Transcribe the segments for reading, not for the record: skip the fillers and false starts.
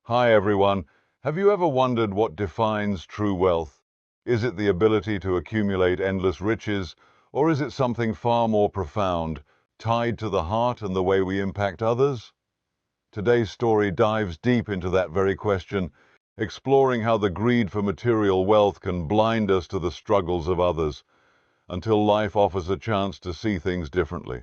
Hi everyone. Have you ever wondered what defines true wealth? Is it the ability to accumulate endless riches, or is it something far more profound, tied to the heart and the way we impact others? Today's story dives deep into that very question, exploring how the greed for material wealth can blind us to the struggles of others, until life offers a chance to see things differently.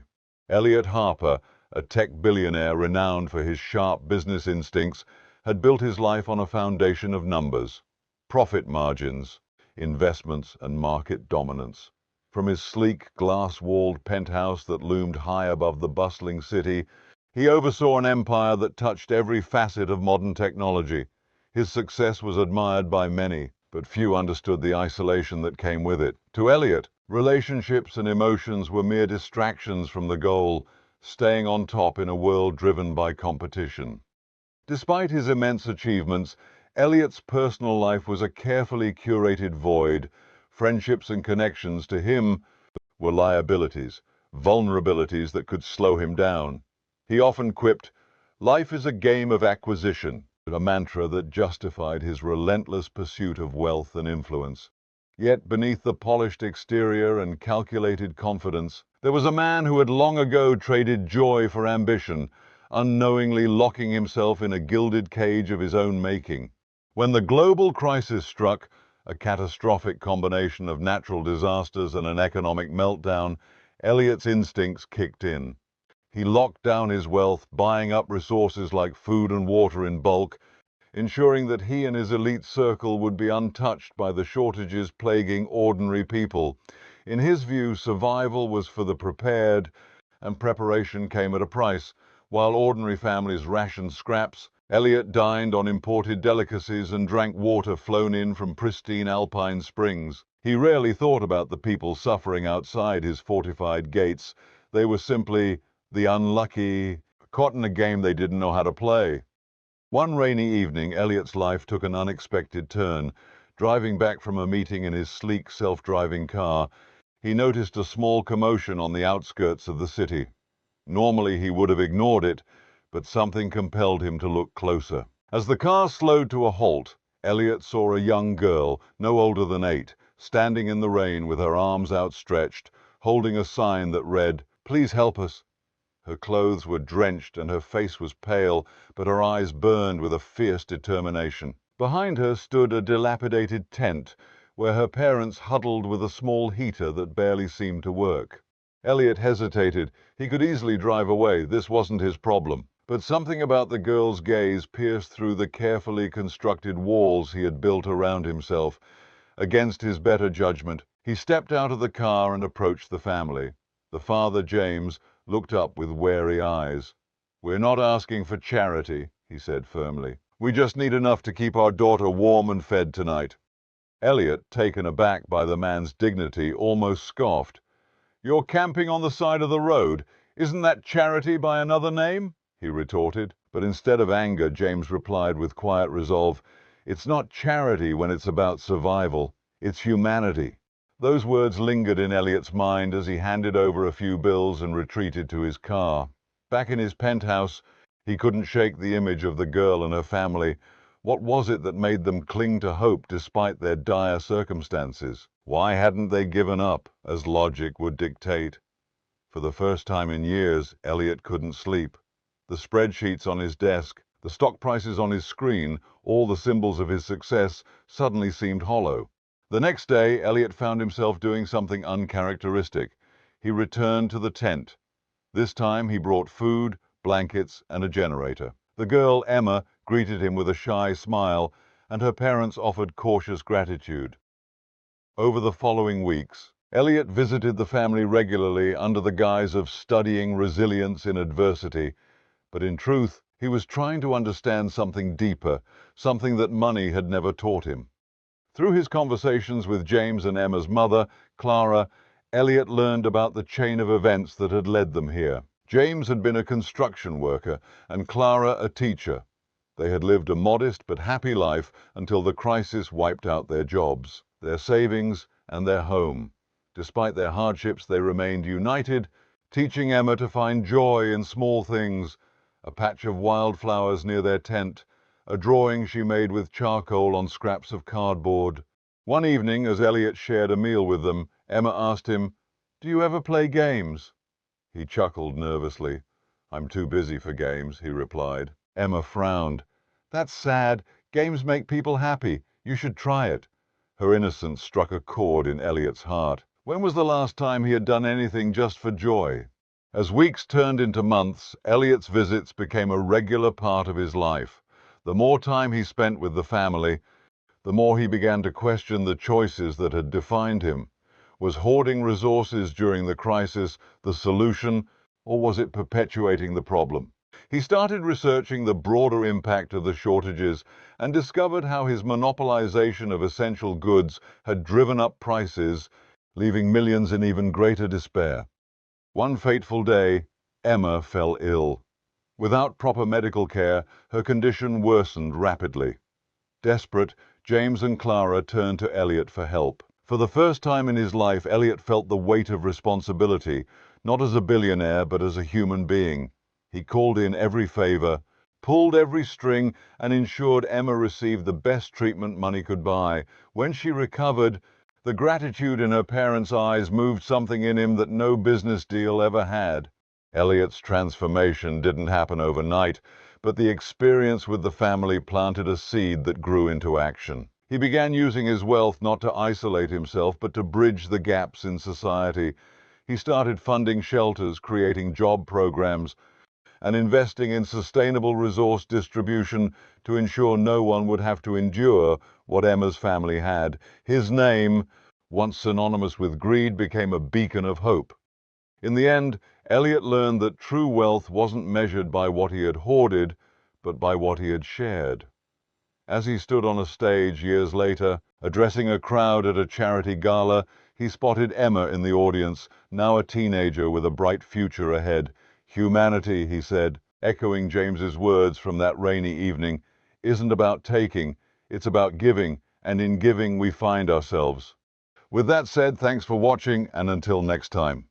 Elliot Harper, a tech billionaire renowned for his sharp business instincts, had built his life on a foundation of numbers, profit margins, investments, and market dominance. From his sleek, glass-walled penthouse that loomed high above the bustling city, he oversaw an empire that touched every facet of modern technology. His success was admired by many, but few understood the isolation that came with it. To Elliot, relationships and emotions were mere distractions from the goal, staying on top in a world driven by competition. Despite his immense achievements, Elliot's personal life was a carefully curated void. Friendships and connections to him were liabilities, vulnerabilities that could slow him down. He often quipped, "Life is a game of acquisition," a mantra that justified his relentless pursuit of wealth and influence. Yet beneath the polished exterior and calculated confidence, there was a man who had long ago traded joy for ambition, unknowingly locking himself in a gilded cage of his own making. When the global crisis struck, a catastrophic combination of natural disasters and an economic meltdown, Elliot's instincts kicked in. He locked down his wealth, buying up resources like food and water in bulk, ensuring that he and his elite circle would be untouched by the shortages plaguing ordinary people. In his view, survival was for the prepared, and preparation came at a price. While ordinary families rationed scraps, Elliot dined on imported delicacies and drank water flown in from pristine alpine springs. He rarely thought about the people suffering outside his fortified gates. They were simply the unlucky, caught in a game they didn't know how to play. One rainy evening, Elliot's life took an unexpected turn. Driving back from a meeting in his sleek, self-driving car, he noticed a small commotion on the outskirts of the city. Normally he would have ignored it, but something compelled him to look closer. As the car slowed to a halt, Elliot saw a young girl, no older than 8, standing in the rain with her arms outstretched, holding a sign that read, "Please help us." Her clothes were drenched and her face was pale, but her eyes burned with a fierce determination. Behind her stood a dilapidated tent, where her parents huddled with a small heater that barely seemed to work. Elliot hesitated. He could easily drive away. This wasn't his problem. But something about the girl's gaze pierced through the carefully constructed walls he had built around himself. Against his better judgment, he stepped out of the car and approached the family. The father, James, looked up with wary eyes. "We're not asking for charity," he said firmly. "We just need enough to keep our daughter warm and fed tonight." Elliot, taken aback by the man's dignity, almost scoffed. "You're camping on the side of the road. Isn't that charity by another name?" he retorted. But instead of anger, James replied with quiet resolve, "It's not charity when it's about survival. It's humanity." Those words lingered in Elliot's mind as he handed over a few bills and retreated to his car. Back in his penthouse, he couldn't shake the image of the girl and her family. What was it that made them cling to hope despite their dire circumstances? Why hadn't they given up, as logic would dictate? For the first time in years, Elliot couldn't sleep. The spreadsheets on his desk, the stock prices on his screen, all the symbols of his success, suddenly seemed hollow. The next day, Elliot found himself doing something uncharacteristic. He returned to the tent. This time he brought food, blankets, and a generator. The girl, Emma, greeted him with a shy smile, and her parents offered cautious gratitude. Over the following weeks, Elliot visited the family regularly under the guise of studying resilience in adversity, but in truth, he was trying to understand something deeper, something that money had never taught him. Through his conversations with James and Emma's mother, Clara, Elliot learned about the chain of events that had led them here. James had been a construction worker and Clara a teacher. They had lived a modest but happy life until the crisis wiped out their jobs, their savings, and their home. Despite their hardships, they remained united, teaching Emma to find joy in small things, a patch of wildflowers near their tent, a drawing she made with charcoal on scraps of cardboard. One evening, as Elliot shared a meal with them, Emma asked him, "Do you ever play games?" He chuckled nervously. "I'm too busy for games," he replied. Emma frowned. "That's sad. Games make people happy. You should try it." Her innocence struck a chord in Elliot's heart. When was the last time he had done anything just for joy? As weeks turned into months, Elliot's visits became a regular part of his life. The more time he spent with the family, the more he began to question the choices that had defined him. Was hoarding resources during the crisis the solution, or was it perpetuating the problem? He started researching the broader impact of the shortages and discovered how his monopolization of essential goods had driven up prices, leaving millions in even greater despair. One fateful day, Emma fell ill. Without proper medical care, her condition worsened rapidly. Desperate, James and Clara turned to Elliot for help. For the first time in his life, Elliot felt the weight of responsibility, not as a billionaire, but as a human being. He called in every favor, pulled every string, and ensured Emma received the best treatment money could buy. When she recovered, the gratitude in her parents' eyes moved something in him that no business deal ever had. Elliot's transformation didn't happen overnight, but the experience with the family planted a seed that grew into action. He began using his wealth not to isolate himself, but to bridge the gaps in society. He started funding shelters, creating job programs, and investing in sustainable resource distribution to ensure no one would have to endure what Emma's family had. His name, once synonymous with greed, became a beacon of hope. In the end, Elliot learned that true wealth wasn't measured by what he had hoarded, but by what he had shared. As he stood on a stage years later, addressing a crowd at a charity gala, he spotted Emma in the audience, now a teenager with a bright future ahead. "Humanity," he said, echoing James's words from that rainy evening, "isn't about taking, it's about giving, and in giving we find ourselves." With that said, thanks for watching, and until next time.